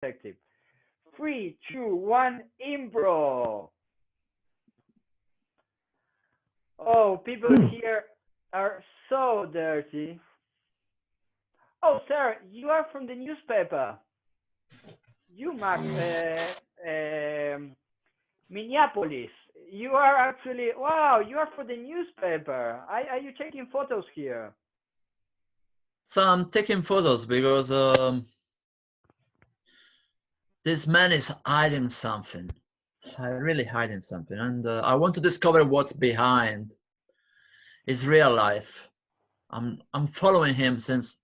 detective. 3, 2, 1, improv. Oh, people here are so dirty. Oh, sir, you are from the newspaper. You must, Minneapolis. You are actually, wow, you are for the newspaper. Are you taking photos here? So I'm taking photos because this man is hiding something. Really hiding something, and I want to discover what's behind his real life. I'm following him since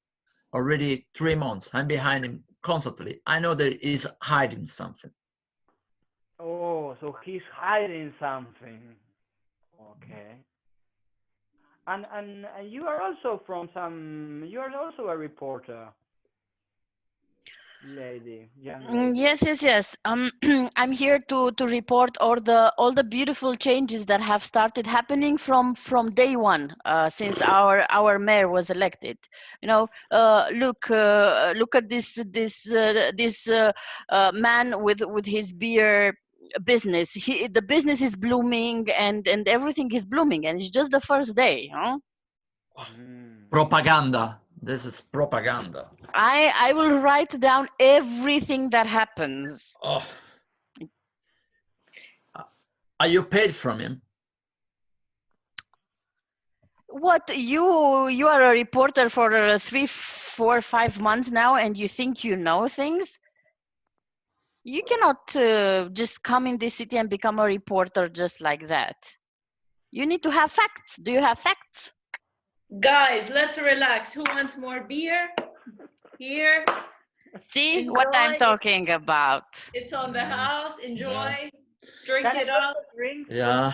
already 3 months. I'm behind him constantly. I know that he's hiding something. Oh, so he's hiding something. Okay. And you are also from some. You are also a reporter, lady, young lady. Yes. I'm here to report all the beautiful changes that have started happening from day one, since our mayor was elected. You know, look at this man with his beer business. The business is blooming, and everything is blooming, and it's just the first day. Mm. Propaganda. This is propaganda. I will write down everything that happens. Oh. Are you paid from him? What, you are a reporter for 3, 4, 5 months now, and you think you know things? You cannot just come in this city and become a reporter just like that. You need to have facts. Do you have facts? Guys, let's relax. Who wants more beer? Here. See Enjoy. what I'm talking about. It's on the house. Enjoy. Yeah. Drink Can I it get up. a drink? Yeah,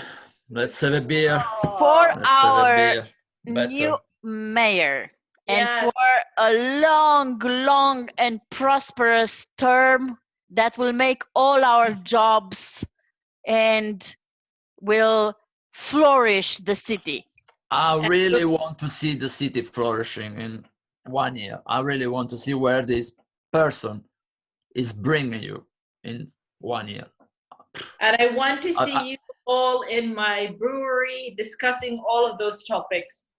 let's have a beer. For Let's have a our beer. new Better. mayor, and Yes. for a long and prosperous term that will make all our jobs and will flourish the city. I really want to see the city flourishing in 1 year. I really want to see where this person is bringing you in 1 year. And I want to see you all in my brewery discussing all of those topics.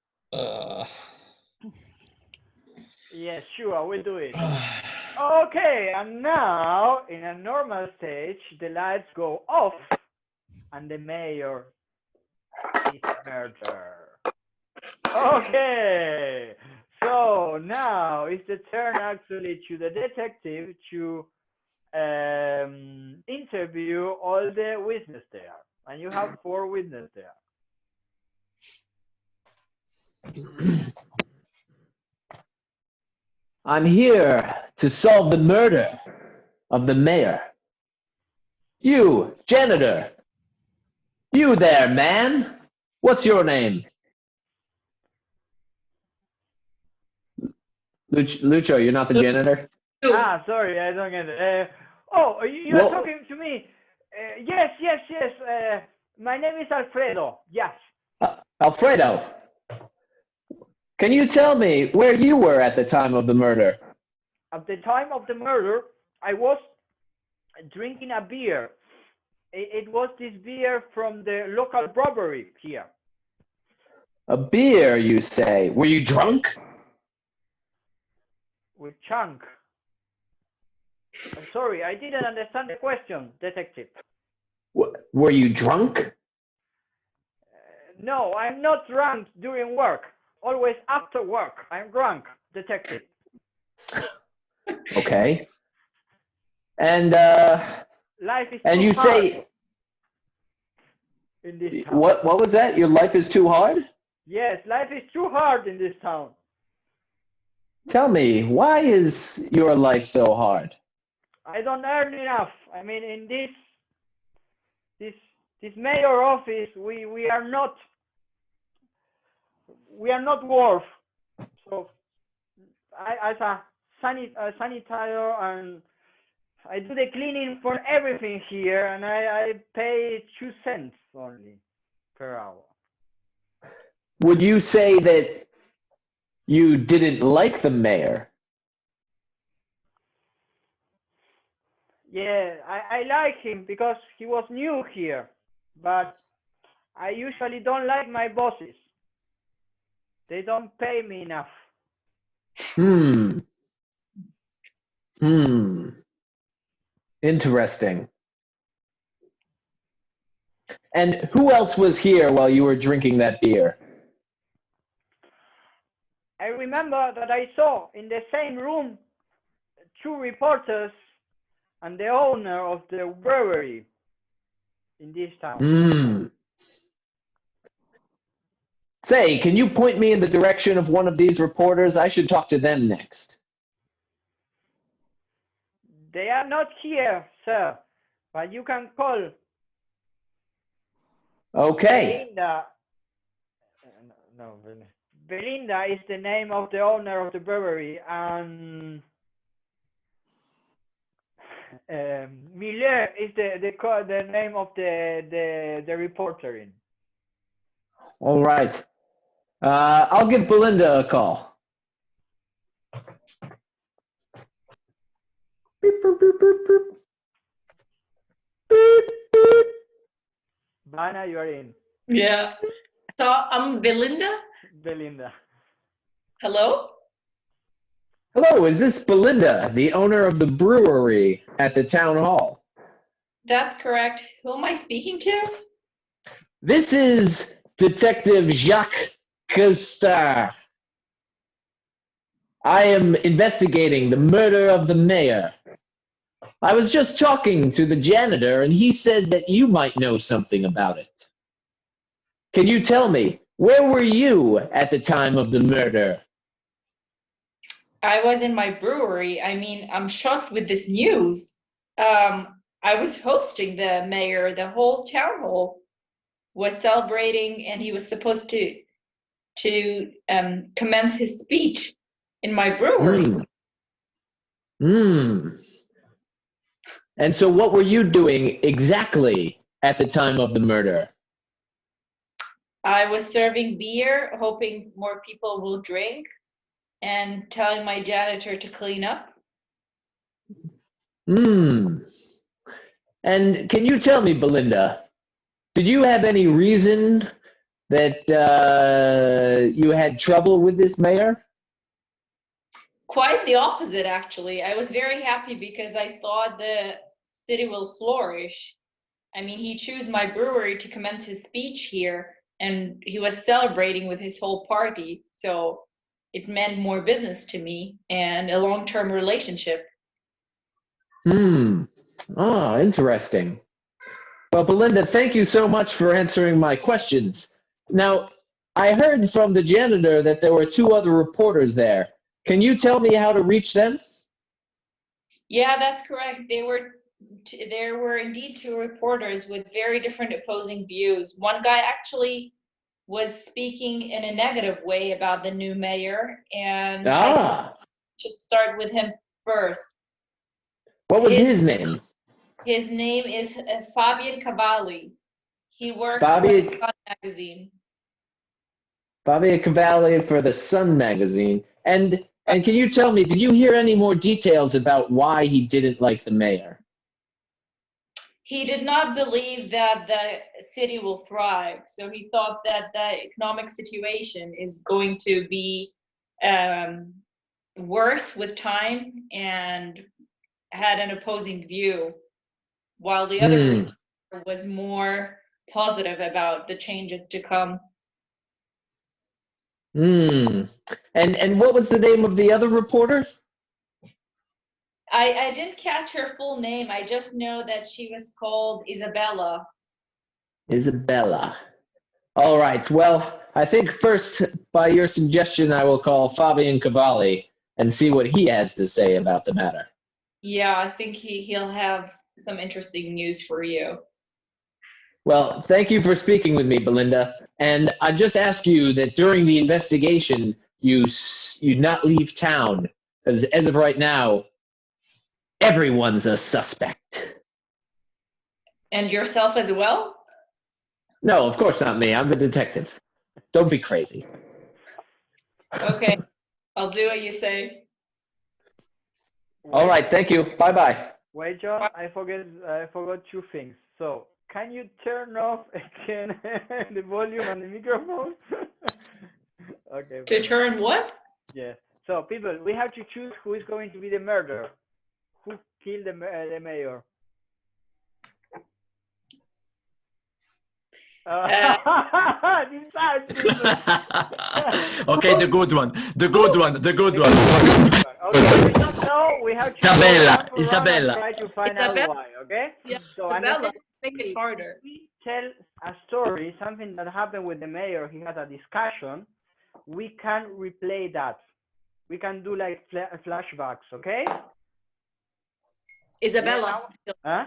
Yes, sure, we'll do it. Okay, and now in a normal stage, the lights go off, and the mayor is murdered. Okay, so now it's the turn actually to the detective to interview all the witnesses there, and you have 4 witnesses there. I'm here to solve the murder of the mayor. You, janitor. You there, man. What's your name? Lucho, you're not the janitor? Ah, sorry, I don't get it. Oh, you're Well- talking to me. Yes. My name is Alfredo. Yes. Alfredo. Can you tell me where you were at the time of the murder? At the time of the murder, I was drinking a beer. It was this beer from the local brewery here. A beer, you say. Were you drunk? With chunk. Sorry, I didn't understand the question, detective. Were you drunk? No, I'm not drunk during work. Always after work. I'm drunk, detective. Okay. And Life is and too you hard say in this town. what was that? Your life is too hard? Yes, life is too hard in this town. Tell me, why is your life so hard? I don't earn enough. I mean, in this mayor office, we are not worth. So I as a sanitarian, and I do the cleaning for everything here, and I pay 2 cents only per hour. Would you say that you didn't like the mayor? Yeah, I like him because he was new here, but I usually don't like my bosses. They don't pay me enough. Hmm. Hmm. Interesting. And who else was here while you were drinking that beer? I remember that I saw in the same room two reporters and the owner of the brewery in this town. Hmm. Say, can you point me in the direction of one of these reporters? I should talk to them next. They are not here, sir, but you can call Okay. Belinda. No, Belinda is the name of the owner of the brewery, and Miller is the name of the reporter in. All right. I'll give Belinda a call. Beep, boop, boop, boop, boop. Beep, beep. Vanna, you are in. Yeah. So I'm Belinda. Belinda. Hello? Hello, is this Belinda, the owner of the brewery at the town hall? That's correct. Who am I speaking to? This is Detective Jacques Costa. I am investigating the murder of the mayor. I was just talking to the janitor, and he said that you might know something about it. Can you tell me, where were you at the time of the murder? I was in my brewery. I mean, I'm shocked with this news. I was hosting the mayor. The whole town hall was celebrating, and he was supposed to commence his speech in my brewery. And so what were you doing exactly at the time of the murder? I was serving beer, hoping more people will drink, and telling my janitor to clean up. And can you tell me, Belinda, did you have any reason that you had trouble with this mayor? Quite the opposite, actually. I was very happy because I thought the city will flourish. I mean, he chose my brewery to commence his speech here, and he was celebrating with his whole party. So it meant more business to me and a long-term relationship. Oh, interesting. Well, Belinda, thank you so much for answering my questions. Now, I heard from the janitor that there were two other reporters there. Can you tell me how to reach them? Yeah, that's correct. There were indeed two reporters with very different opposing views. One guy actually was speaking in a negative way about the new mayor, and I thought we should start with him first. What was his name? His name is Fabian Cavalli. He works for Fabian- the Sun magazine. Fabio Cavalli for the Sun magazine. And can you tell me, did you hear any more details about why he didn't like the mayor? He did not believe that the city will thrive. So he thought that the economic situation is going to be worse with time, and had an opposing view, while the other was more positive about the changes to come. And what was the name of the other reporter? I didn't catch her full name. I just know that she was called Isabella. Isabella. All right. Well, I think first, by your suggestion, I will call Fabian Cavalli and see what he has to say about the matter. Yeah, I think he'll have some interesting news for you. Well, thank you for speaking with me, Belinda. And I just ask you that during the investigation, you not leave town, because as of right now, everyone's a suspect. And yourself as well? No, of course not me. I'm the detective. Don't be crazy. Okay, I'll do what you say. All right, thank you. Bye-bye. Wait, John, I forgot two things. So, can you turn off again the volume and the microphone? Okay. To Fine. turn what? Yeah. So, people, we have to choose who is going to be the murderer. Who killed the mayor? This time, people. Okay, the good one. The good one. The good one. Okay, we don't know. We have to Isabella, go round to round Isabella. and try to find out Isabella. why. Okay. Yeah, So Isabella, understand, make it harder. we tell a story, something that happened with the mayor. He had a discussion. We can replay that. We can do like flashbacks. Okay. Isabella. Huh?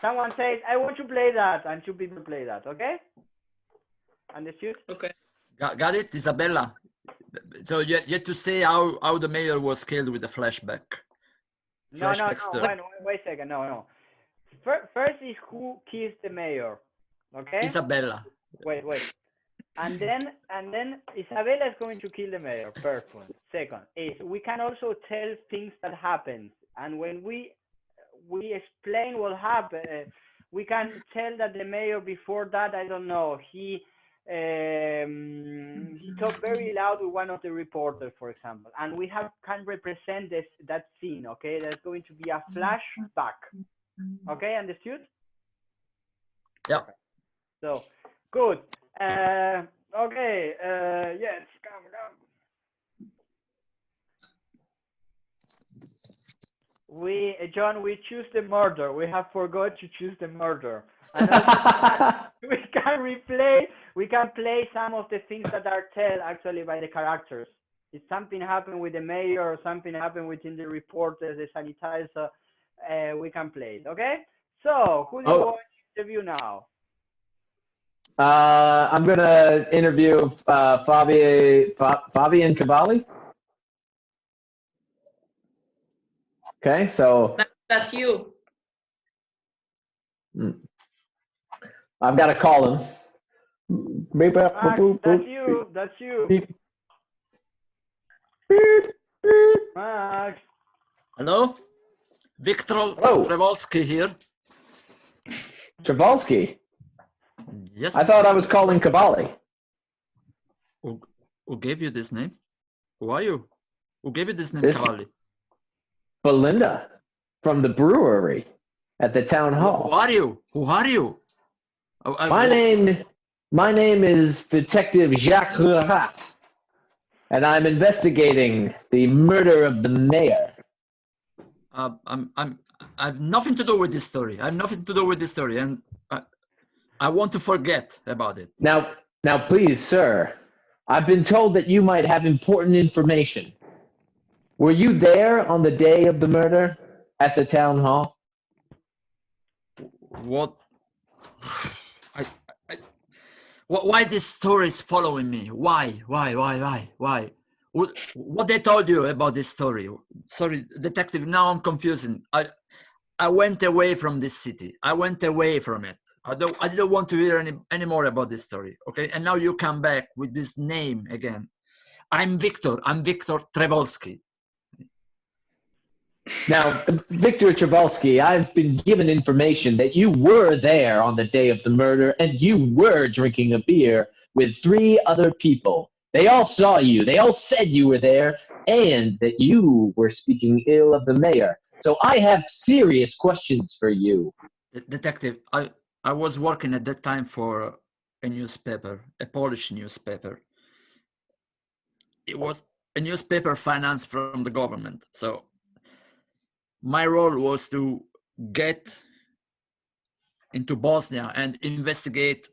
Someone says, "I want to play that," and two people play that. Okay. Understood? Okay. Got it, Isabella? So you had to say how the mayor was killed with the flashback. No. Story. Wait a second. No. First is who kills the mayor. Okay. Isabella. Wait. And then Isabella is going to kill the mayor. First one. Second is we can also tell things that happen, and when we explain what happened, we can tell that the mayor before that, I don't know, he talked very loud with one of the reporters, for example, and we can represent that scene. Okay, there's going to be a flashback. Okay, understood? Yeah. So good. Okay. Yes. Come. John, we choose the murder. We have forgot to choose the murder. And we can play some of the things that are told actually by the characters. If something happened with the mayor or something happened within the reporters, the sanitizer, we can play it. Okay. So who do you want to interview now? I'm gonna interview Fabian Cavalli. Okay, so that's you. I've got to call him. That's you. Max. Hello? Victor Trewolski here. Trewolski? Yes. I thought I was calling Cavalli. Who gave you this name? Who are you? Who gave you this name, Cavalli? Belinda from the brewery at the town hall. Who are you? Who are you? My name is Detective Jacques Rurat, and I'm investigating the murder of the mayor. I have nothing to do with this story. And I want to forget about it. Now, please, sir, I've been told that you might have important information. Were you there on the day of the murder at the town hall? What? Why this story is following me? Why? What they told you about this story? Sorry, detective, now I'm confusing. I went away from this city. I went away from it. I didn't want to hear any more about this story. Okay, and now you come back with this name again. I'm Victor Trewolski. Now, Victor Trewolski, I've been given information that you were there on the day of the murder and you were drinking a beer with 3 other people. They all saw you. They all said you were there and that you were speaking ill of the mayor. So I have serious questions for you. Detective, I was working at that time for a newspaper, a Polish newspaper. It was a newspaper financed from the government. So my role was to get into Bosnia and investigate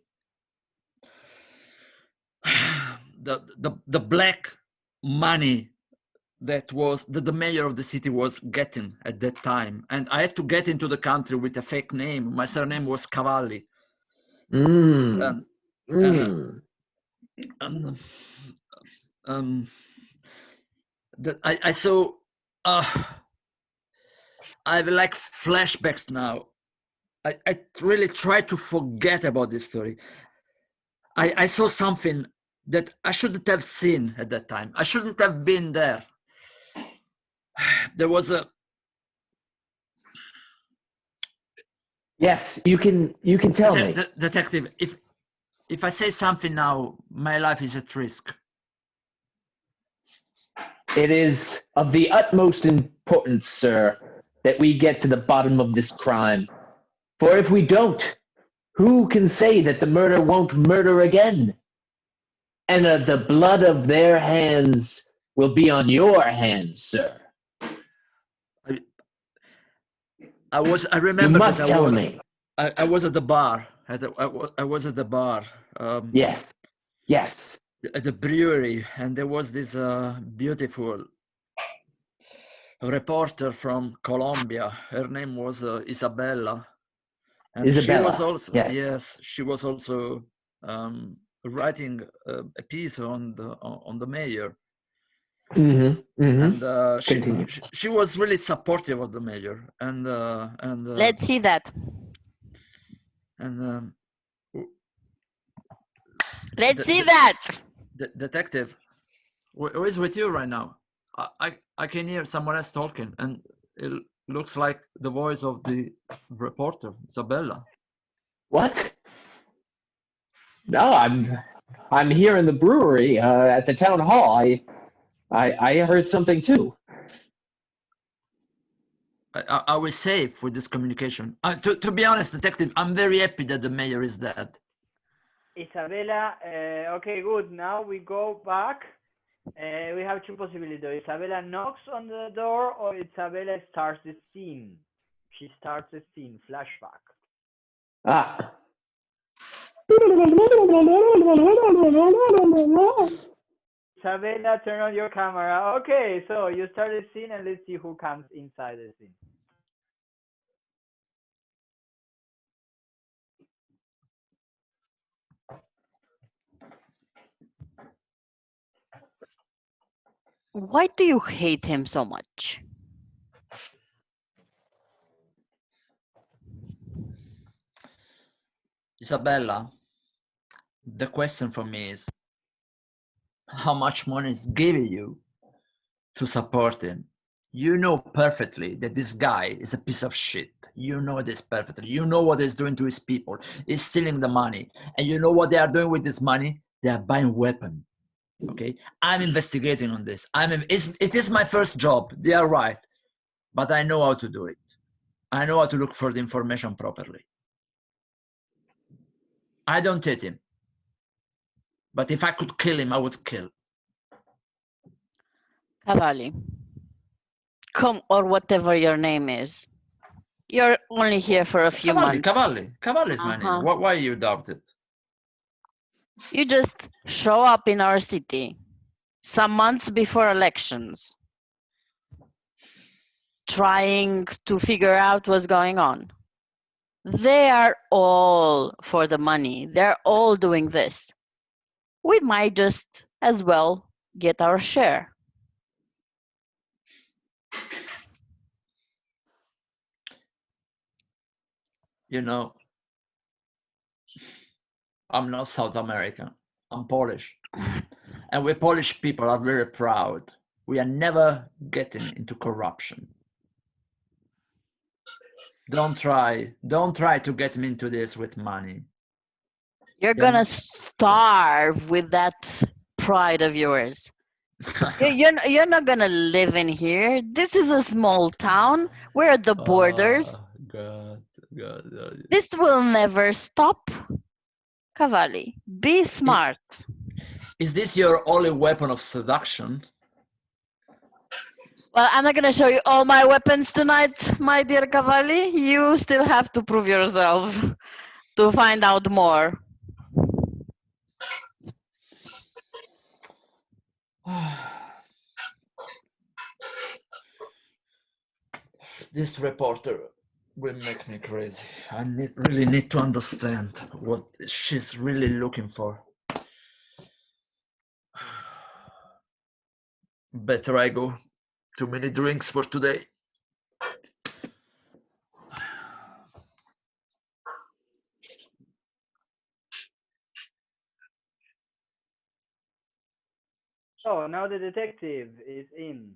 the black money that the mayor of the city was getting at that time. And I had to get into the country with a fake name. My surname was Cavalli. I saw I have like flashbacks now. I really try to forget about this story. I saw something that I shouldn't have seen at that time. I shouldn't have been there. There was Yes, you can tell me. Detective, if I say something now, my life is at risk. It is of the utmost importance, sir, that we get to the bottom of this crime. For if we don't, who can say that the murder won't murder again? And the blood of their hands will be on your hands, sir. I You remember must that tell me. I was at the bar. I was at the bar. Yes. Yes. At the brewery, and there was this beautiful reporter from Colombia. Her name was Isabella, and she was Isabella. also Yes. she was also writing a piece on the mayor. Mm-hmm. Mm-hmm. And Continue. she was really supportive of the mayor, and Let's see that. and Let's see that. the detective, who is with you right now? I can hear someone else talking, and it looks like the voice of the reporter, Isabella. What? No, I'm here in the brewery at the town hall. I heard something too. Are we safe with this communication? To be honest, detective, I'm very happy that the mayor is dead. Isabella, okay, good. Now we go back. We have two possibilities. Isabella knocks on the door, or Isabella starts the scene. She starts the scene. Flashback. Ah. Isabella, turn on your camera. Okay, so you start the scene, and let's see who comes inside the scene. Why do you hate him so much? Isabella, the question for me is, how much money is given you to support him? You know perfectly that this guy is a piece of shit. You know this perfectly. You know what he's doing to his people. He's stealing the money. And you know what they are doing with this money? They are buying weapons. Okay? I'm investigating on this. It is my first job. They are right. But I know how to do it. I know how to look for the information properly. I don't hate him. But if I could kill him, I would kill. Cavalli. Come, or whatever your name is. You're only here for a few months. Cavalli is my name. Why you doubt it? You just show up in our city some months before elections, trying to figure out what's going on. They are all for the money. They're all doing this. We might just as well get our share. You know, I'm not South American. I'm Polish. And we Polish people are very proud. We are never getting into corruption. Don't try to get me into this with money. You're gonna starve with that pride of yours. You're not gonna live in here. This is a small town. We're at the borders. God. This will never stop. Cavalli, be smart. Is this your only weapon of seduction? Well, I'm not gonna show you all my weapons tonight, my dear Cavalli. You still have to prove yourself to find out more. This reporter will make me crazy. I really need to understand what she's really looking for. Better I go. Too many drinks for today. So now the detective is in.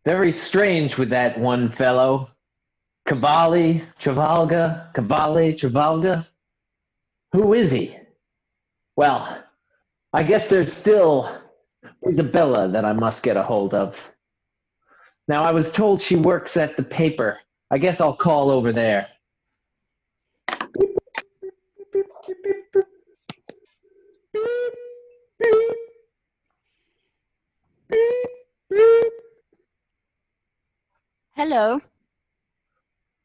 Very strange with that one fellow. Cavalli. Who is he? Well, I guess there's still Isabella that I must get a hold of. Now, I was told she works at the paper. I guess I'll call over there. Hello.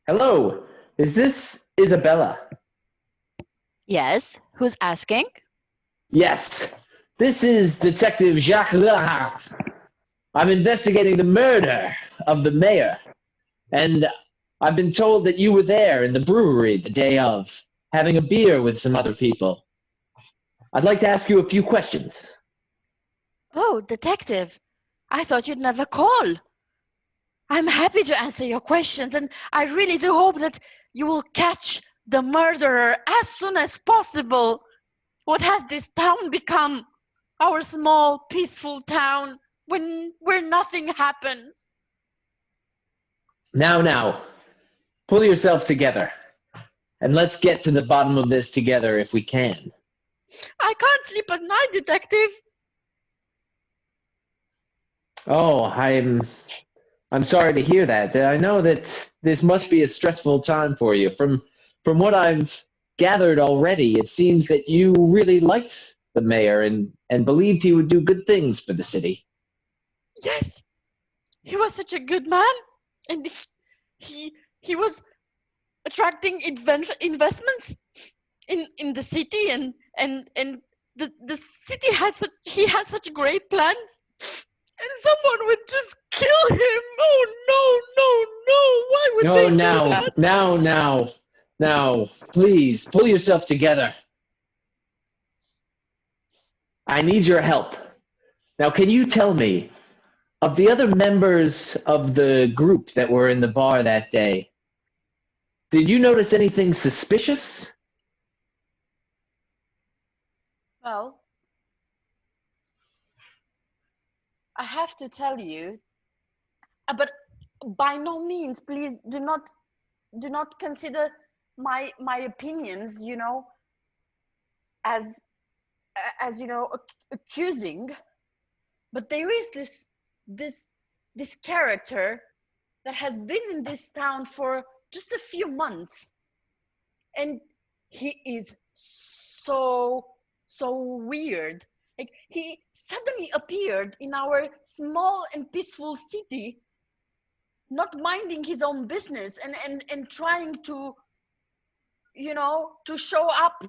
Hello, is this Isabella? Yes. Who's asking? Yes, this is Detective Jacques Lehardt. I'm investigating the murder of the mayor, and I've been told that you were there in the brewery the day of, having a beer with some other people. I'd like to ask you a few questions. Oh, detective. I thought you'd never call. I'm happy to answer your questions, and I really do hope that you will catch the murderer as soon as possible. What has this town become? Our small, peaceful town where nothing happens. Now, pull yourself together, and let's get to the bottom of this together if we can. I can't sleep at night, detective. Oh, I'm sorry to hear that. I know that this must be a stressful time for you. From what I've gathered already, it seems that you really liked the mayor and believed he would do good things for the city. Yes, he was such a good man, and he was attracting investments in the city, and the city had such great plans, and someone would just kill him. Oh no! Why would they do that? Now, please pull yourself together. I need your help. Now, can you tell me, of the other members of the group that were in the bar that day, did you notice anything suspicious? Well, I have to tell you, but by no means, please do not consider my opinions, as accusing. But there is this character that has been in this town for just a few months, and he is so weird. Like, he suddenly appeared in our small and peaceful city, not minding his own business, and trying to to show up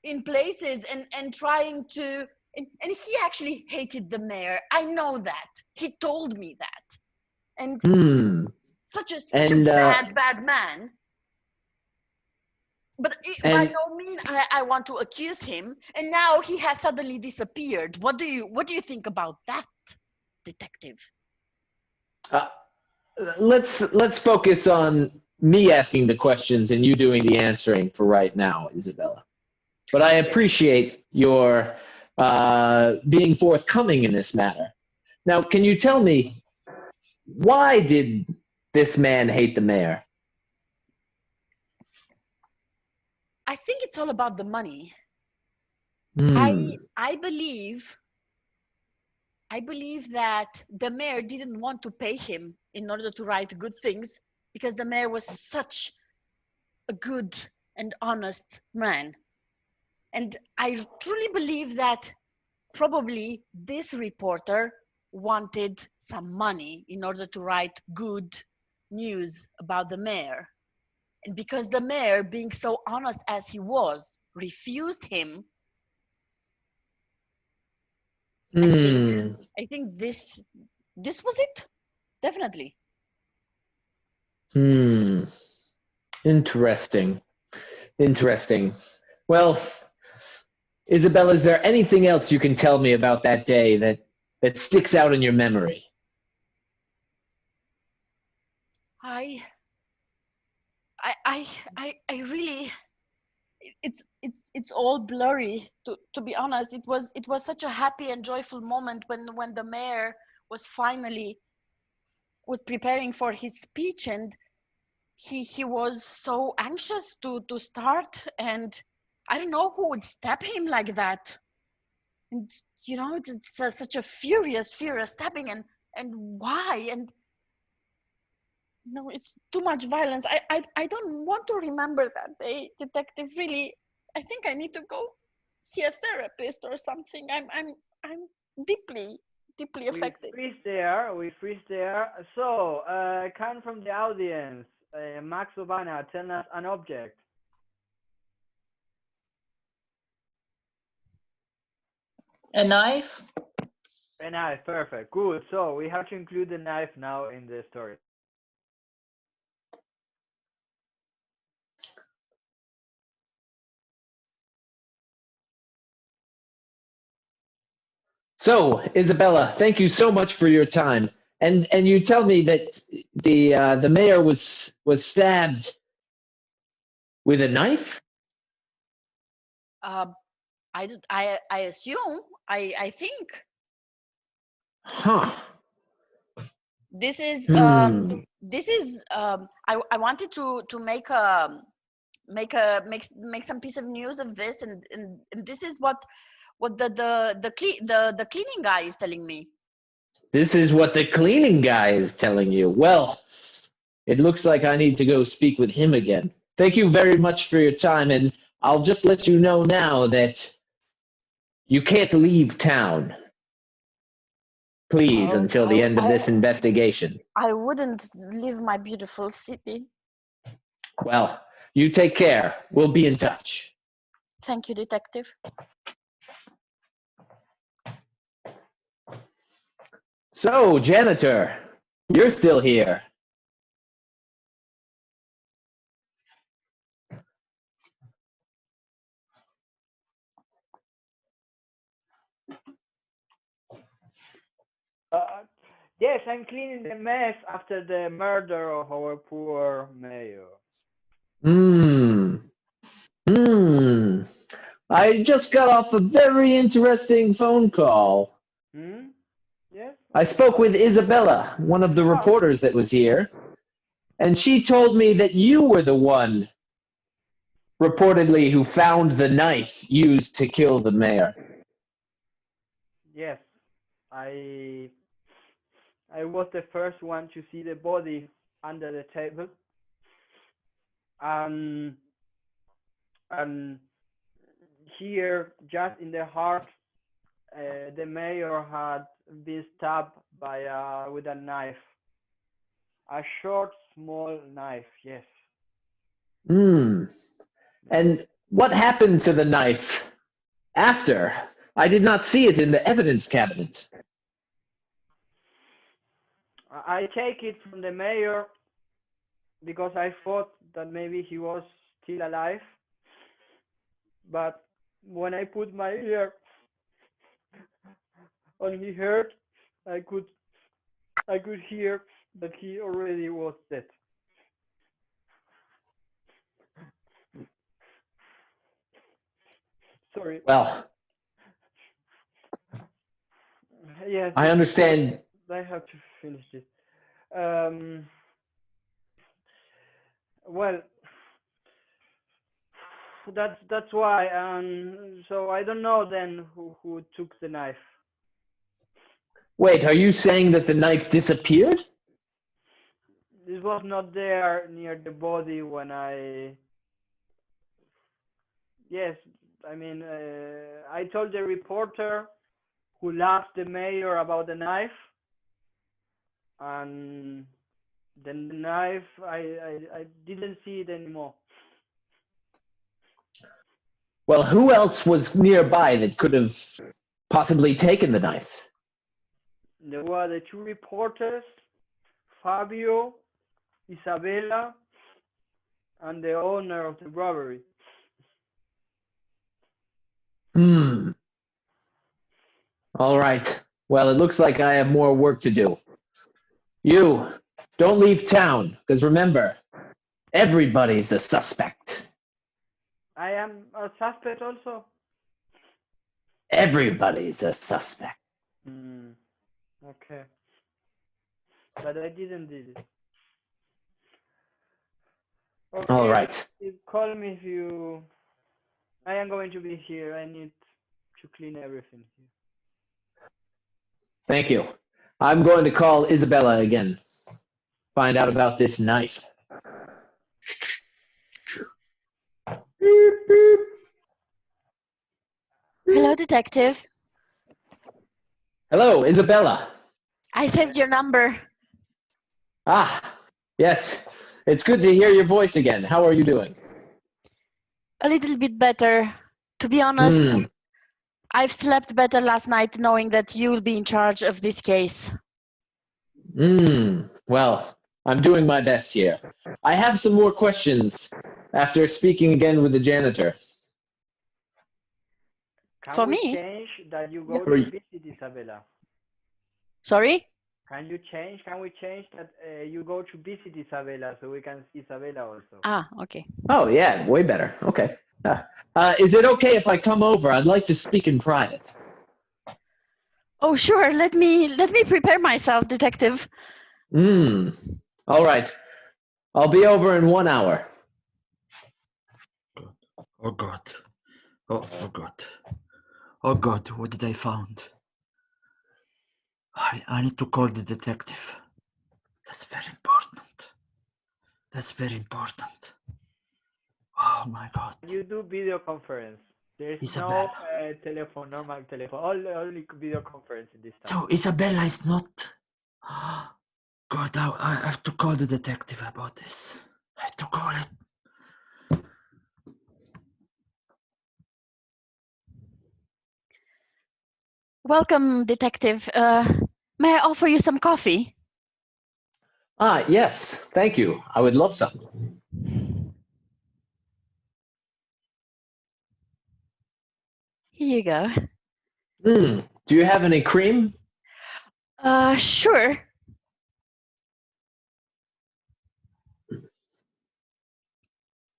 in places, and trying to, and he actually hated the mayor. I know that. He told me that. And such a bad man. But by no means I want to accuse him. And now he has suddenly disappeared. What do you think about that, detective? Let's focus on me asking the questions and you doing the answering for right now, Isabella. But I appreciate your being forthcoming in this matter. Now, can you tell me, why did this man hate the mayor? I think it's all about the money. I believe that the mayor didn't want to pay him in order to write good things, because the mayor was such a good and honest man. And I truly believe that probably this reporter wanted some money in order to write good news about the mayor. And because the mayor, being so honest as he was, refused him, I think this was it. Definitely. Interesting. Well, Isabella, is there anything else you can tell me about that day that sticks out in your memory? I really, it's all blurry, to be honest. It was such a happy and joyful moment when the mayor was finally was preparing for his speech, and he was so anxious to start, and I don't know who would stab him like that. And you know, it's such a furious stabbing, and why? And no, it's too much violence. I don't want to remember that day, detective. Really, I think I need to go see a therapist or something. I'm deeply affected. We freeze there. So, come from the audience. Max Obana, tell us an object. A knife? A knife, perfect. Good. So, we have to include the knife now in the story. So, Isabella, thank you so much for your time. And you tell me that the mayor was stabbed with a knife? I assume, I think Huh. this is Hmm. I wanted to make some piece of news of this, and this is what the cleaning guy is telling me. This is what the cleaning guy is telling you. Well, it looks like I need to go speak with him again. Thank you very much for your time, and I'll just let you know now that you can't leave town, please, until the end of this investigation. I wouldn't leave my beautiful city. Well, you take care. We'll be in touch. Thank you, detective. So, janitor, you're still here. Yes, I'm cleaning the mess after the murder of our poor mayor. Hmm. Hmm. I just got off a very interesting phone call. Hmm? Yes? I spoke with Isabella, one of the reporters that was here, and she told me that you were the one, reportedly, who found the knife used to kill the mayor. Yes. I I was the first one to see the body under the table. Um, and here, just in the heart, the mayor had been stabbed by with a knife, a short, small knife. Yes. Hmm. And what happened to the knife after? I did not see it in the evidence cabinet. I take it from the mayor because I thought that maybe he was still alive. But when I put my ear on his head, I could hear that he already was dead. Sorry. Well, Yes, I understand. I have to finish this. Um, well, that's why. So I don't know then who took the knife. Wait, are you saying that the knife disappeared? This was not there near the body when I. Yes, I mean, I told the reporter who asked the mayor about the knife, and then the knife, I didn't see it anymore. Well, who else was nearby that could have possibly taken the knife? There were the two reporters, Fabio, Isabella, and the owner of the brewery. Hmm. All right. Well, it looks like I have more work to do. You, don't leave town, because remember, everybody's a suspect. I am a suspect also. Everybody's a suspect. Okay. but I didn't do it. All Okay, right. you call me if you. I am going to be here. I need to clean everything here. Thank you. I'm going to call Isabella again. Find out about this knife. Beep, beep. Hello, detective. Hello, Isabella. I saved your number. Ah, yes. It's good to hear your voice again. How are you doing? A little bit better. To be honest, Hmm. I've slept better last night knowing that you will be in charge of this case. Well, I'm doing my best here. I have some more questions after speaking again with the janitor. Can For we me? change that you go For to you. visit Isabella? Sorry? Can we change that you go to visit Isabella so we can see Isabella also? Ah, okay. Oh, yeah, way better. Okay. Is it okay if I come over? I'd like to speak in private. Oh, sure. Let me prepare myself, detective. All right. I'll be over in 1 hour. Oh God. Oh God. Oh God, what did I find? I need to call the detective. That's very important. That's very important. Oh my God. You do video conference. There's Isabella. no telephone, normal telephone. Only video conference in this time. So Isabella is not. God, I have to call the detective about this. I have to call it. Welcome, detective. May I offer you some coffee? Ah, yes. Thank you. I would love some. Here you go. Do you have any cream? Sure.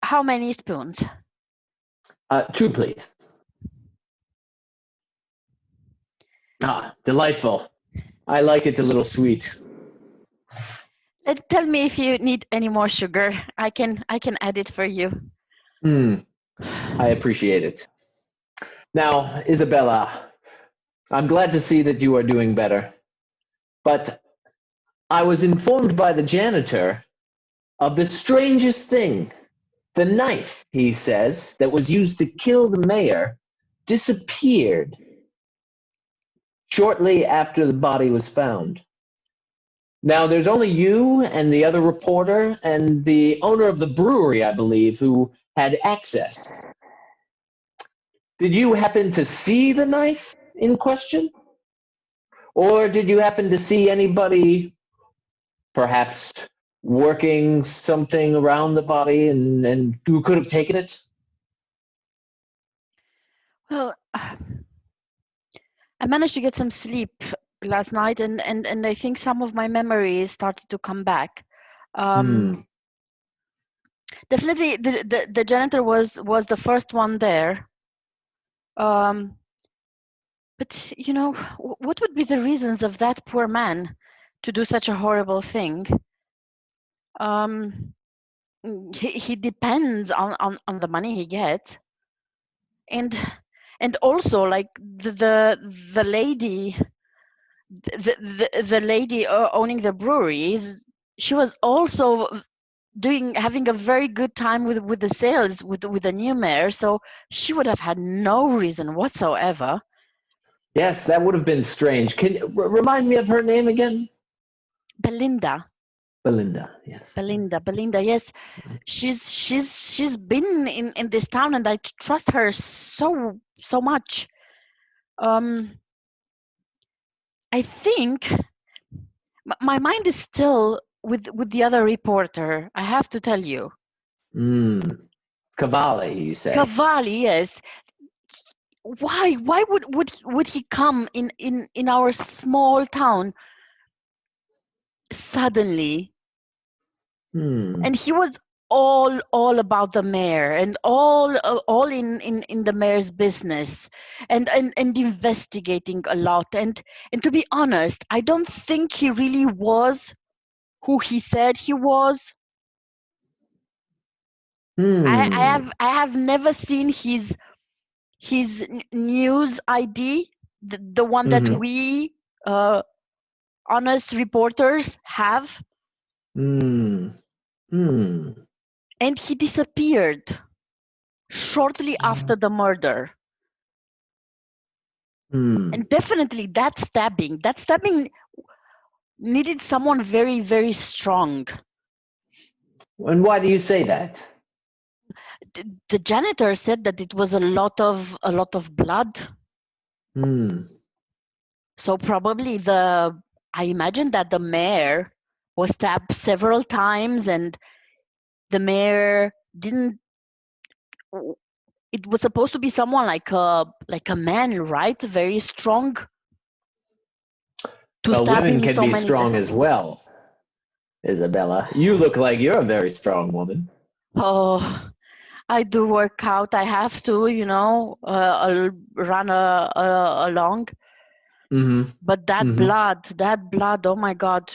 How many spoons? 2, please. Ah, delightful. I like it a little sweet. Tell me if you need any more sugar. I can add it for you. I appreciate it. Now, Isabella, I'm glad to see that you are doing better. But I was informed by the janitor of the strangest thing. The knife, he says, that was used to kill the mayor disappeared shortly after the body was found. Now, there's only you and the other reporter and the owner of the brewery, I believe, who had access. Did you happen to see the knife in question? Or did you happen to see anybody perhaps working something around the body and who could have taken it? Well, I managed to get some sleep last night, and I think some of my memories started to come back. Definitely, the janitor was the first one there. But you know, what would be the reasons of that poor man to do such a horrible thing? He depends on the money he gets, and also like the lady, the lady owning the brewery she was also having a very good time with the sales with the new mayor, so she would have had no reason whatsoever. Yes, that would have been strange. Can you remind me of her name again? Belinda, Yes. Belinda, yes. She's been in this town, and I trust her so much. I think my mind is still with the other reporter, I have to tell you. Cavalli, you say? Cavalli, yes. Why would he come in our small town suddenly? And he was all about the mayor and all in the mayor's business and investigating a lot, and to be honest, I don't think he really was who he said he was. I have never seen his news ID, the one that Mhm. we honest reporters have, Mm. Mm. and he disappeared shortly after the murder. Mm. And definitely that stabbing needed someone very, very strong. And why do you say that? The janitor said that it was a lot of blood. Hmm. So probably I imagine that the mayor was stabbed several times, and the mayor didn't. It was supposed to be someone like a man, right? Very strong. To Well, stab women him can so be many strong times. as well, Isabella. You look like you're a very strong woman. Oh, I do work out. I have to, I'll run along. Mm-hmm. But that blood, oh my God.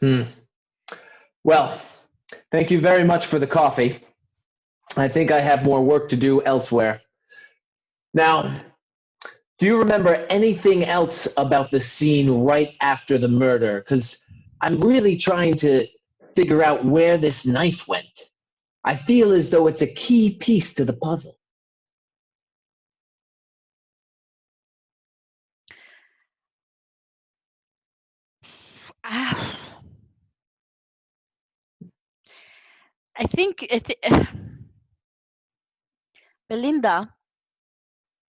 Hmm. Well, thank you very much for the coffee. I think I have more work to do elsewhere. Now, do you remember anything else about the scene right after the murder? Because I'm really trying to figure out where this knife went. I feel as though it's a key piece to the puzzle. Ah, I think Belinda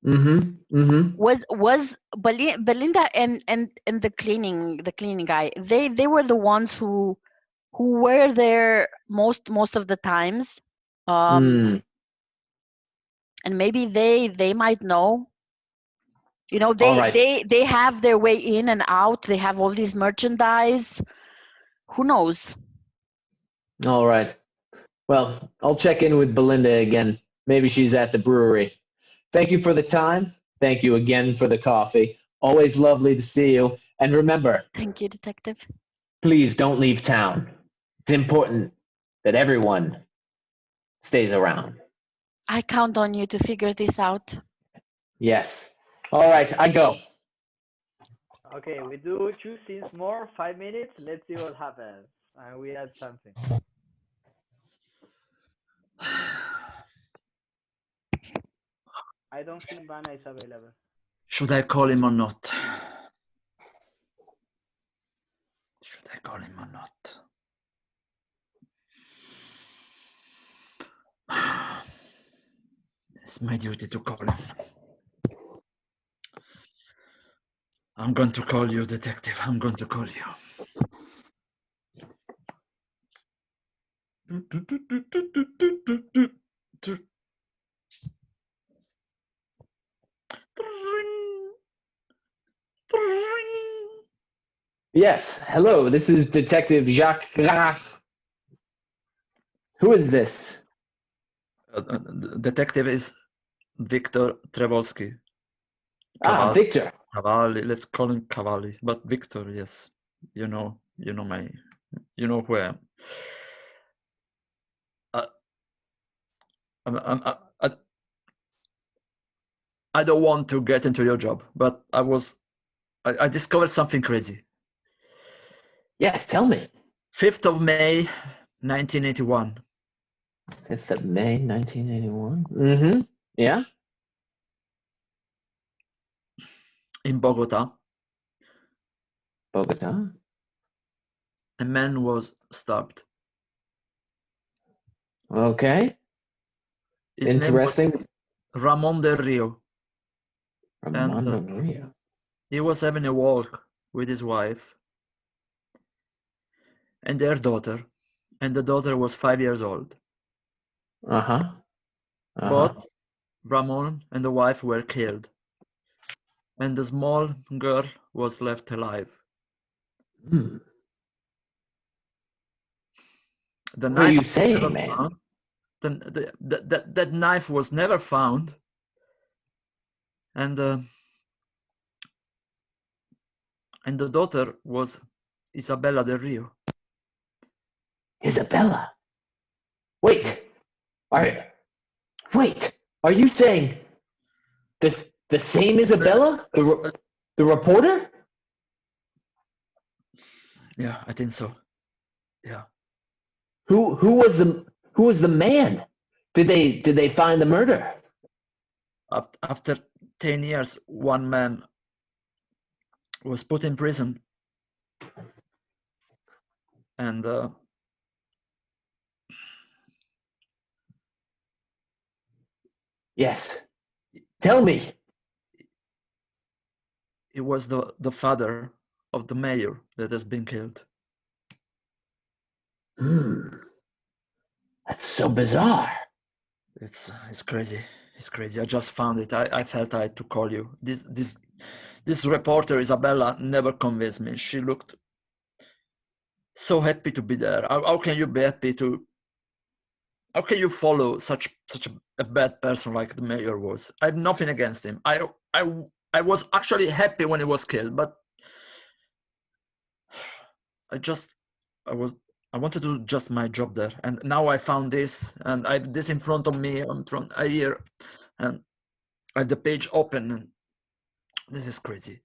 Mm-hmm. Mm-hmm. was Belinda and the cleaning guy. They were the ones who were there most of the times. Mm. And maybe they might know. All right. They have their way in and out. They have all these merchandise. Who knows? All right. Well, I'll check in with Belinda again. Maybe she's at the brewery. Thank you for the time. Thank you again for the coffee. Always lovely to see you. And remember, Thank you, detective. please don't leave town. It's important that everyone stays around. I count on you to figure this out. Yes. All right, I go. Okay, we do 2 scenes more, 5 minutes. Let's see what happens. And we add something. I don't think Vanna is available. Should I call him or not? Should I call him or not? It's my duty to call him. I'm going to call you, detective. I'm going to call you. Yes. Hello, this is Detective Jacques Graf. Who is this? Detective is Victor Trevolsky. Ah, Victor. Cavalli. Let's call him Cavalli. But Victor, yes, you know who I am. I don't want to get into your job, but I discovered something crazy. Yes, tell me. 5th of May, 1981. It's the May 1981. Mm-hmm. Yeah. In Bogota, Bogota. a man was stabbed. Okay. His name was Interesting. Ramon del Rio, and Armando Maria. he was having a walk with his wife and their daughter, and the daughter was 5 years old. Uh-huh. Uh-huh. But Ramon and the wife were killed, and the small girl was left alive. Hmm. The What are knife you was saying, never man? found. That knife was never found, and And the daughter was Isabella del Rio. Isabella. Wait. Are you saying the same Isabella? The reporter? Yeah, I think so. Yeah. Who was the man? Did they find the murder? After 10 years, one man was put in prison, and Yes. Tell me. it was the father of the mayor that has been killed. That's so bizarre. It's crazy. It's crazy. I just found it. I felt I had to call you. This reporter Isabella never convinced me. She looked so happy to be there. How can you be happy to? How can you follow such a bad person like the mayor was? I have nothing against him. I was actually happy when he was killed, but I wanted to do just my job there, and now I found this, and I have this in front of me. I'm from here, and I have the page open, and this is crazy.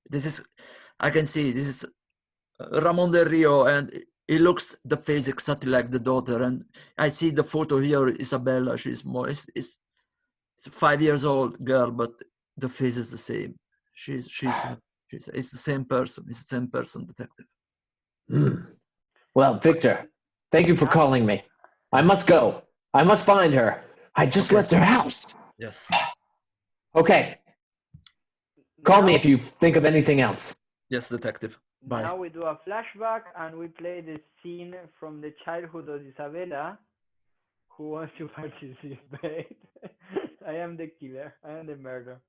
I can see this is Ramon del Rio, and he looks the face exactly like the daughter, and I see the photo here, Isabella. She's more, it's a 5 years old girl, but the face is the same. It's the same person. It's the same person, detective. Well, Victor, thank you for calling me. I must go. I must find her. I just left her house. Yes. Okay. Call me if you think of anything else. Yes, detective. Bye. Now we do a flashback and we play the scene from the childhood of Isabella, who wants to participate. I am the killer. I am the murderer.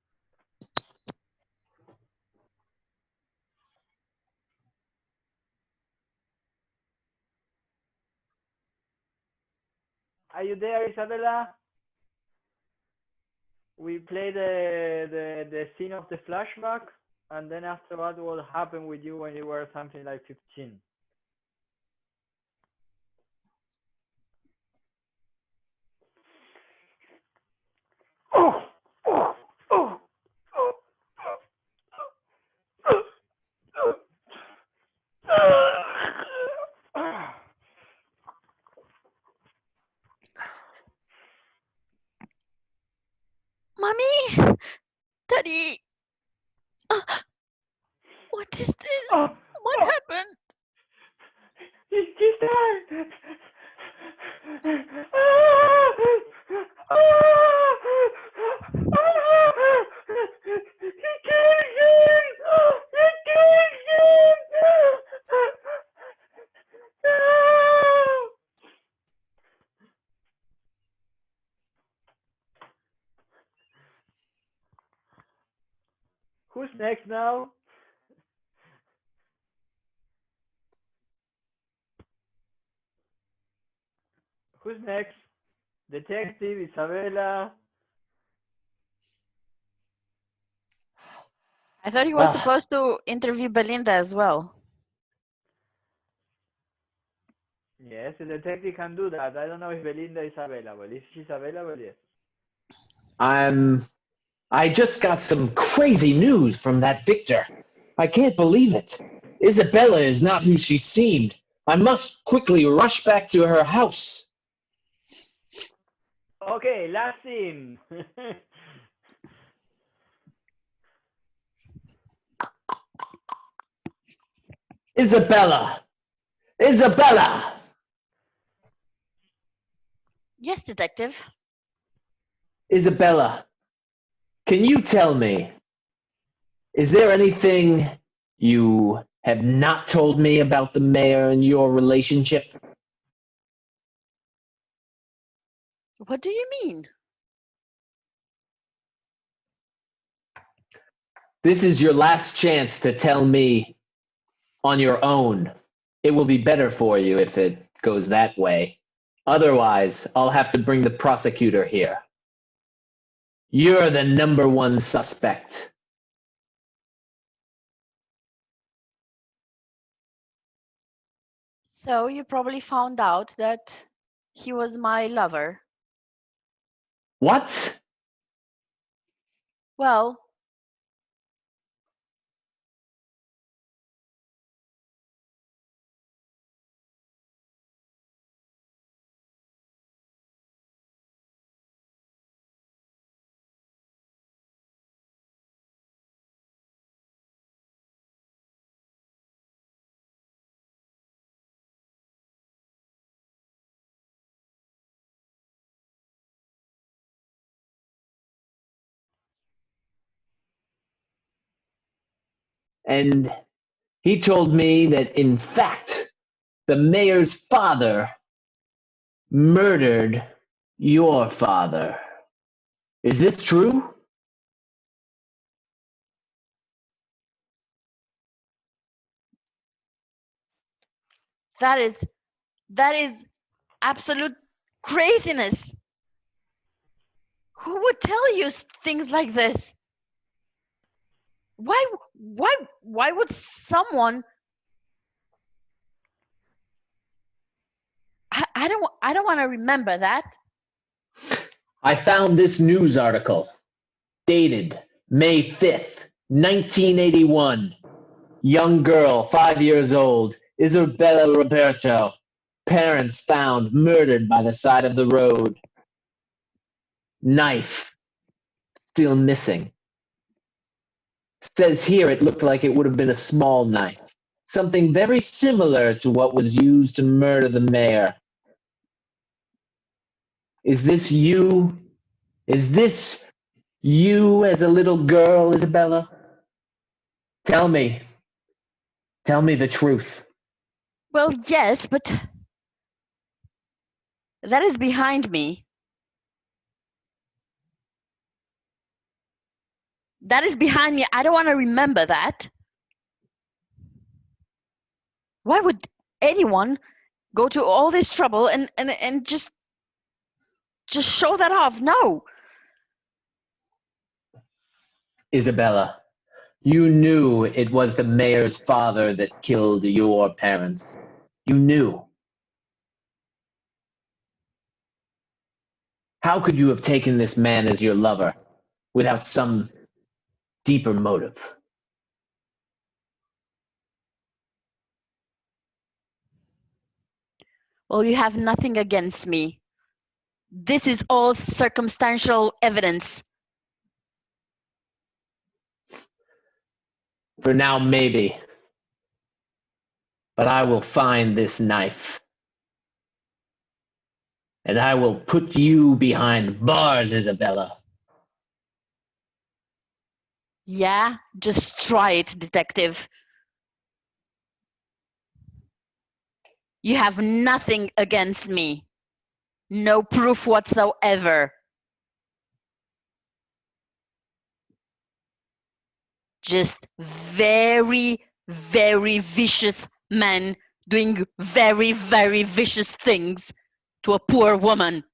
Are you there, Isabella? We play the scene of the flashback, and then after what will happen with you when you were something like 15. Mommy, Daddy, what is this? What happened? He's died. He killed him. He killed him. Who's next now? Who's next? Detective, Isabella. I thought he was supposed to interview Belinda as well. Yes, the detective can do that. I don't know if Belinda is available. If she's available, yes. I just got some crazy news from that Victor. I can't believe it. Isabella is not who she seemed. I must quickly rush back to her house. Okay, last scene. Isabella! Isabella! Yes, detective. Isabella, can you tell me, is there anything you have not told me about the mayor and your relationship? What do you mean? This is your last chance to tell me on your own. It will be better for you if it goes that way. Otherwise, I'll have to bring the prosecutor here. You're the #1 suspect. So you probably found out that he was my lover. What? Well, And he told me that, in fact, the mayor's father murdered your father. Is this true? that is absolute craziness. Who would tell you things like this? Why would someone? I don't want to remember that. I found this news article dated May 5th, 1981. Young girl, 5 years old, Isabella Roberto. Parents found murdered by the side of the road. Knife still missing. Says here it looked like it would have been a small knife. Something very similar to what was used to murder the mayor. Is this you? Is this you as a little girl, Isabella? Tell me. Tell me the truth. Well, yes, but that is behind me. That is behind me. I don't want to remember that. Why would anyone go to all this trouble and just show that off? No. Isabella, you knew it was the mayor's father that killed your parents. You knew. How could you have taken this man as your lover without some deeper motive? Well, you have nothing against me. This is all circumstantial evidence. For now, maybe. But I will find this knife. And I will put you behind bars, Isabella. Yeah, just try it, detective. You have nothing against me. No proof whatsoever. Just very, very vicious men doing very, very vicious things to a poor woman.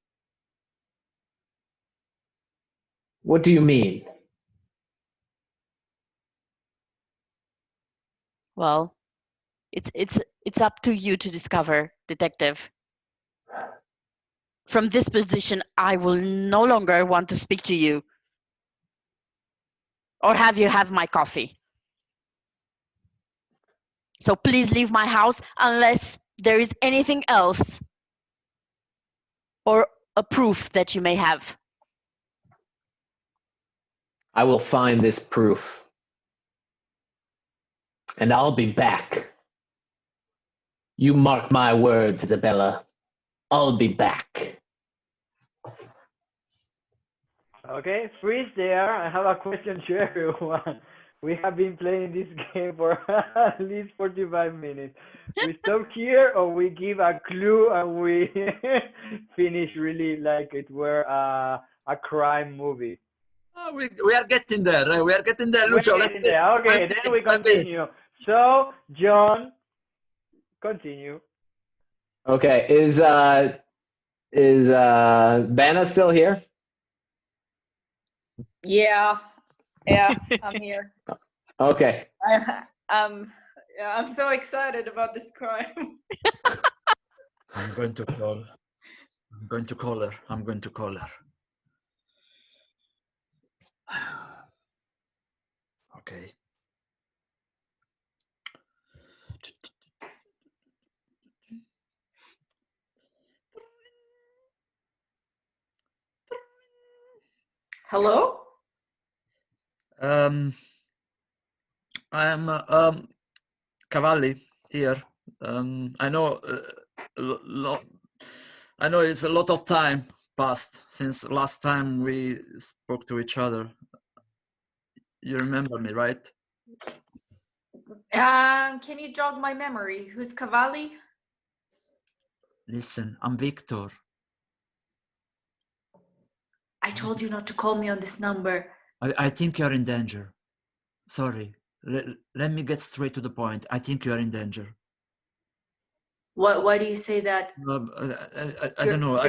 What do you mean? Well, it's up to you to discover, detective. From this position, I will no longer want to speak to you or have you have my coffee. So please leave my house unless there is anything else or a proof that you may have. I will find this proof. And I'll be back. You mark my words, Isabella. I'll be back. Okay, freeze there. I have a question to everyone. We have been playing this game for at least 45 minutes. We stop here or we give a clue and we finish really like it were a crime movie. Oh, we are getting there. We are getting there, We're Lucio. getting there. Okay, then we Let's be- continue. So, John, continue. Okay, is Vanna still here? Yeah, I'm here. Okay. Yeah, I'm so excited about this crime. I'm going to call. I'm going to call her. I'm going to call her. Okay. Hello? I'm Cavalli here. I know. I know it's a lot of time passed since last time we spoke to each other. You remember me, right? Can you jog my memory? Who's Cavalli? Listen, I'm Victor. I told you not to call me on this number. I think you're in danger. Sorry. Let me get straight to the point. I think you're in danger. Why do you say that? I don't know.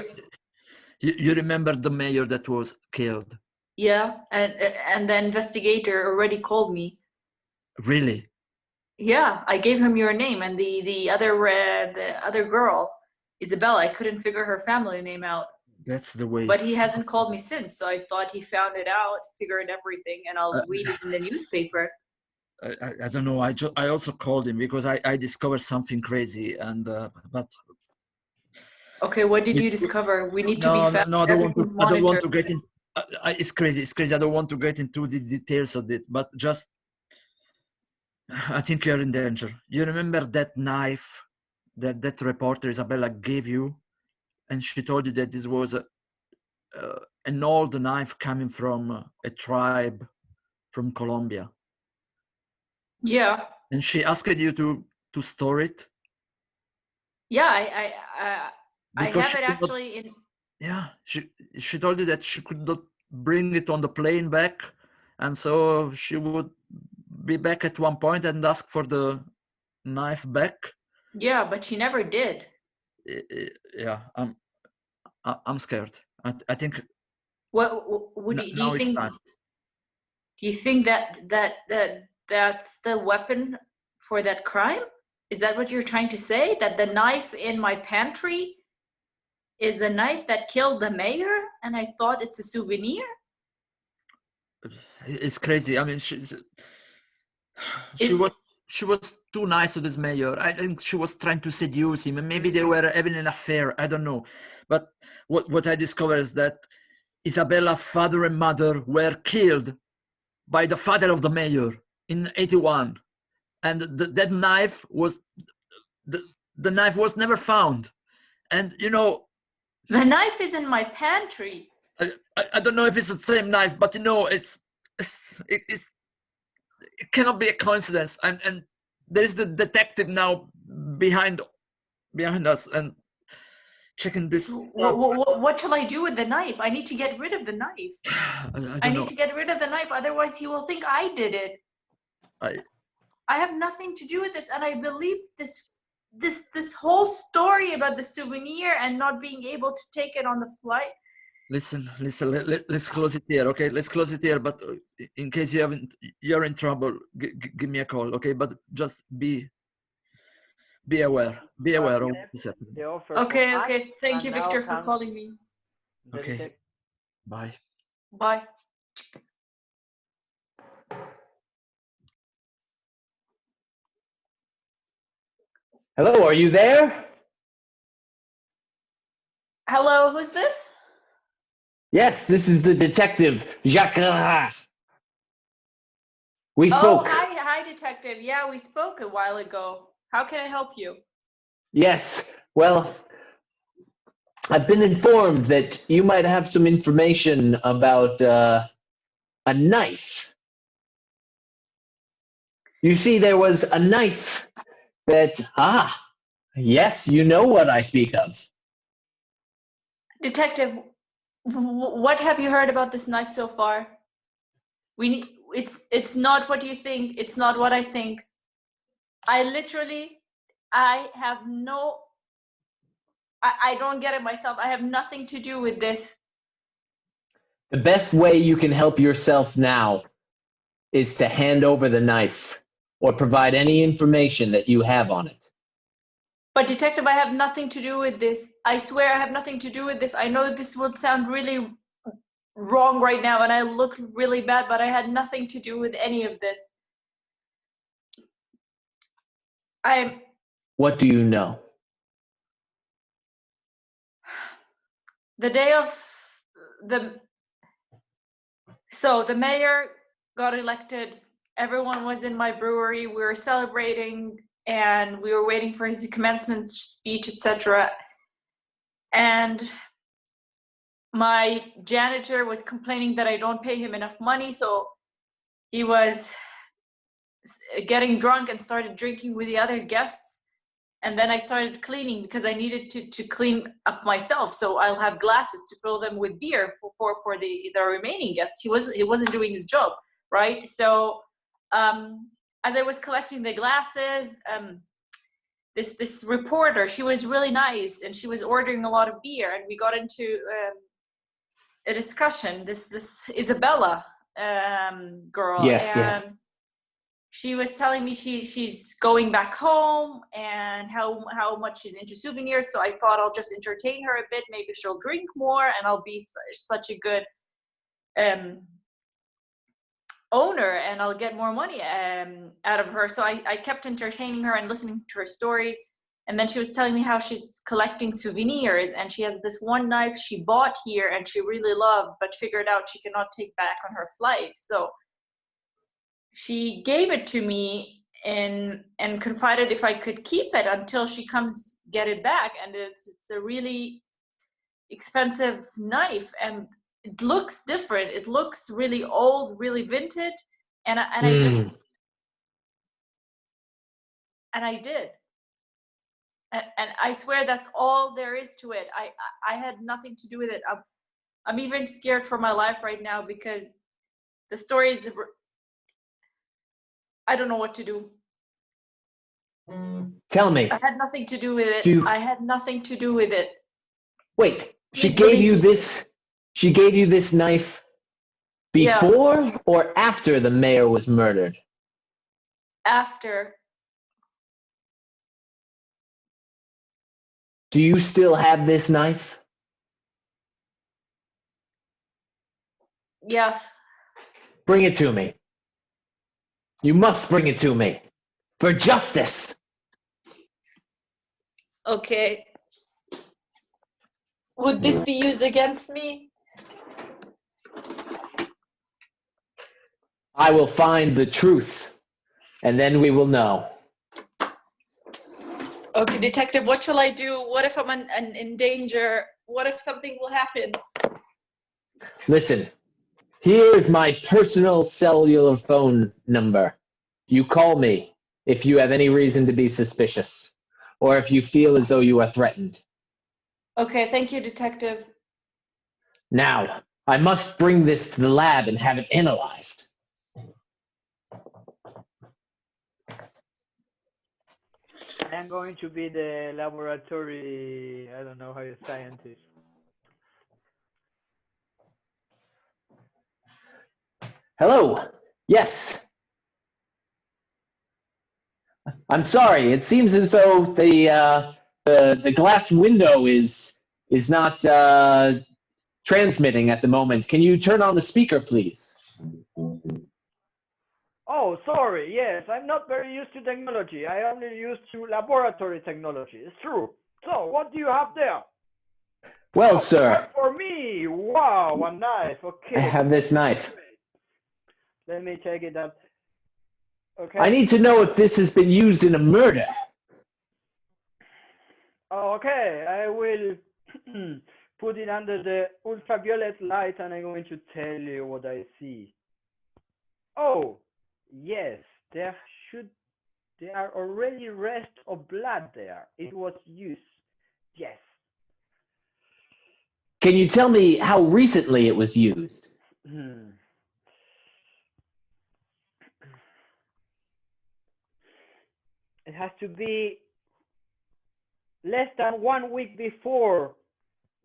You remember the mayor that was killed? Yeah, and the investigator already called me. Really? Yeah, I gave him your name and the other girl, Isabella. I couldn't figure her family name out. That's the way. But he hasn't called me since, so I thought he found it out, figured everything, and I'll read it in the newspaper. I don't know. I also called him because I discovered something crazy, and but. Okay, what did you discover? We need to be fast. No, I don't want to get in. It's crazy. It's crazy. I don't want to get into the details of it, but just. I think you're in danger. You remember that knife that reporter Isabella gave you, and she told you that this was an old knife coming from a tribe from Colombia. Yeah. And she asked you to store it. Yeah, I have it actually in. Yeah, she told you that she could not bring it on the plane back, and so she would be back at one point and ask for the knife back. Yeah, but she never did. Yeah, I'm scared. I think. What do you think? Do you think that's the weapon for that crime? Is that what you're trying to say? That the knife in my pantry is the knife that killed the mayor, and I thought it's a souvenir? It's crazy. I mean, she was too nice to this mayor. I think she was trying to seduce him, and maybe they were having an affair. I don't know. But what I discovered is that Isabella's father and mother were killed by the father of the mayor in '81, and that knife was the knife was never found. And you know, the knife is in my pantry. I don't know if it's the same knife, but you know, it cannot be a coincidence. And there is the detective now behind us and checking this. What shall I do with the knife? I need to get rid of the knife. I need to get rid of the knife, otherwise he will think I did it. I have nothing to do with this, and I believe this whole story about the souvenir and not being able to take it on the flight. Listen, let's close it here, okay? Let's close it here, but in case you're in trouble, give me a call, okay? But just be aware of what's happening. Okay. Thank you, Victor, for calling me. Okay, bye. Bye. Hello, are you there? Hello, who's this? Yes, this is the detective, Jacques. We spoke. Oh, hi, detective. Yeah, we spoke a while ago. How can I help you? Yes, well, I've been informed that you might have some information about a knife. You see, there was a knife that, yes, you know what I speak of. Detective, what have you heard about this knife so far? It's not what you think. It's not what I think. I don't get it myself. I have nothing to do with this. The best way you can help yourself now is to hand over the knife. or provide any information that you have on it. But detective, I have nothing to do with this. I swear I have nothing to do with this. I know this will sound really wrong right now and I look really bad, but I had nothing to do with any of this. What do you know? The day of the mayor got elected. Everyone was in my brewery. We were celebrating and we were waiting for his commencement speech, etc. And my janitor was complaining that I don't pay him enough money, so he was getting drunk and started drinking with the other guests. And then I started cleaning because I needed to clean up myself, so I'll have glasses to fill them with beer for the remaining guests. He wasn't doing his job, right? So as I was collecting the glasses, this reporter, she was really nice and she was ordering a lot of beer, and we got into a discussion. This Isabella girl, Yes, and yes. she was telling me she's going back home and how much she's into souvenirs. So I thought I'll just entertain her a bit. Maybe she'll drink more and I'll be such a good owner and I'll get more money out of her. So I kept entertaining her and listening to her story. And then she was telling me how she's collecting souvenirs and she has this one knife she bought here and she really loved, but figured out she cannot take back on her flight. So she gave it to me and confided if I could keep it until she comes get it back. And it's a really expensive knife and it looks different. It looks really old, really vintage. And I did. And I swear that's all there is to it. I had nothing to do with it. I'm even scared for my life right now because the story is, I don't know what to do. Tell me. I had nothing to do with it. I had nothing to do with it. Wait, she Please gave believe you me. she gave you this knife before or after the mayor was murdered? After. Do you still have this knife? Yes. Bring it to me. You must bring it to me. For justice. Okay. Would this be used against me? I will find the truth, and then we will know. Okay, detective, what shall I do? What if I'm in danger? What if something will happen? Listen, here is my personal cellular phone number. You call me if you have any reason to be suspicious, or if you feel as though you are threatened. Okay, thank you, detective. Now, I must bring this to the lab and have it analyzed. I am going to be the laboratory, I don't know how you scientist. Hello. Yes. I'm sorry. It seems as though the glass window is not transmitting at the moment. Can you turn on the speaker, please? Oh, sorry. Yes, I'm not very used to technology. I only used to laboratory technology. It's true. So, what do you have there? Well, Oh, sir, work for me. Wow, a knife. Okay. I have this knife. Let me take it up. Okay. I need to know if this has been used in a murder. Okay, I will put it under the ultraviolet light and I'm going to tell you what I see. Oh, yes, there are already rests of blood there. It was used. Yes. Can you tell me how recently it was used? It has to be less than 1 week before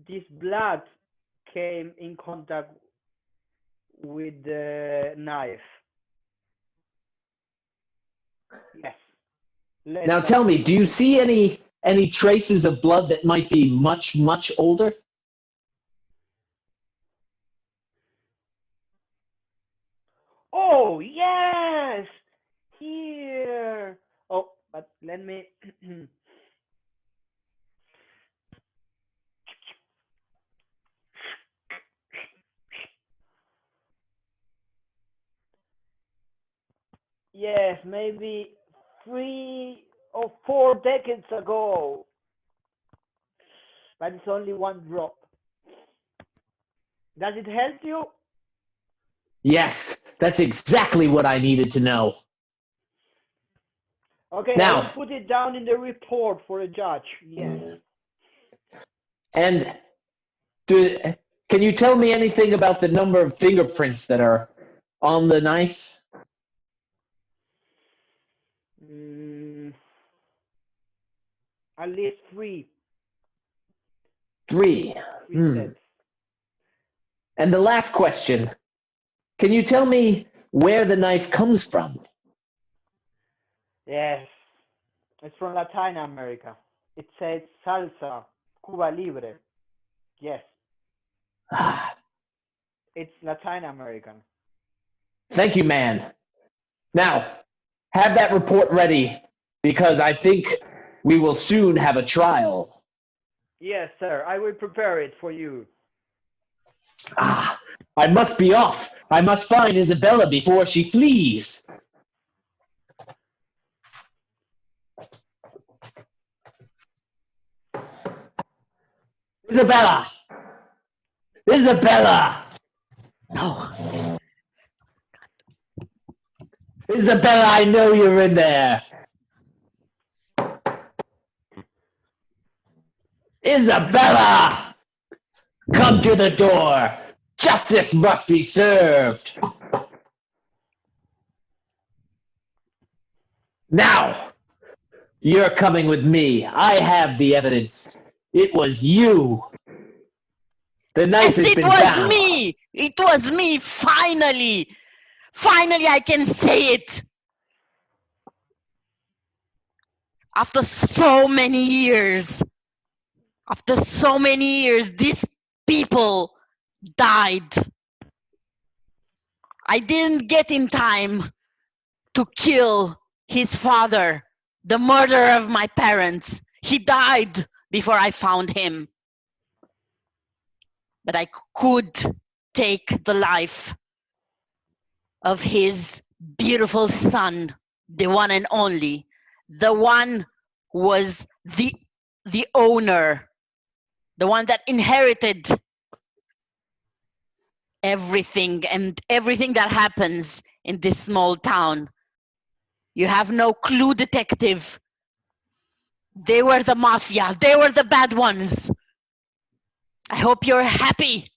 this blood came in contact with the knife. Yes. Now tell me, do you see any traces of blood that might be much, much older? Oh, yes! Here! Oh, but let me... Yes, maybe 3 or 4 decades ago. But it's only one drop. Does it help you? Yes, that's exactly what I needed to know. Okay, I Now- will put it down in the report for a judge. Yes. And can you tell me anything about the number of fingerprints that are on the knife? At least three. 3. Three steps. And the last question, can you tell me where the knife comes from? Yes. It's from Latin America. It says salsa, Cuba Libre. Yes. Ah, It's Latin American. thank you, man. Now, have that report ready because I think we will soon have a trial. Yes, sir. I will prepare it for you. Ah, I must be off. I must find Isabella before she flees. Isabella! Isabella! No. Isabella, I know you're in there. Isabella! Come to the door. Justice must be served. Now, you're coming with me. I have the evidence. It was you. The knife has Yes, it been was found. me. It was me. Finally. Finally, I can say it. After so many years. After so many years, these people died. I didn't get in time to kill his father, the murderer of my parents. He died before I found him. But I could take the life of his beautiful son, the one and only, the one who was the owner, the one that inherited everything and everything that happens in this small town. You have no clue, detective. They were the mafia. They were the bad ones. I hope you're happy.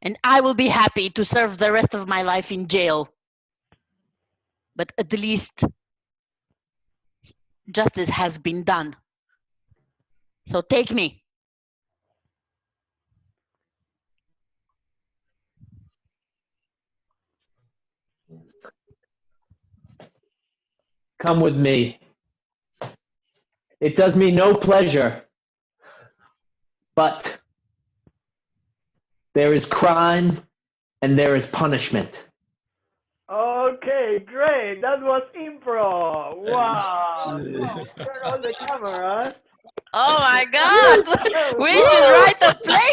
And I will be happy to serve the rest of my life in jail. But at least justice has been done. So take me. Come with me. It does me no pleasure, but there is crime and there is punishment. Okay, great. That was improv. Wow. Turn on the camera. Oh my God! We should write a play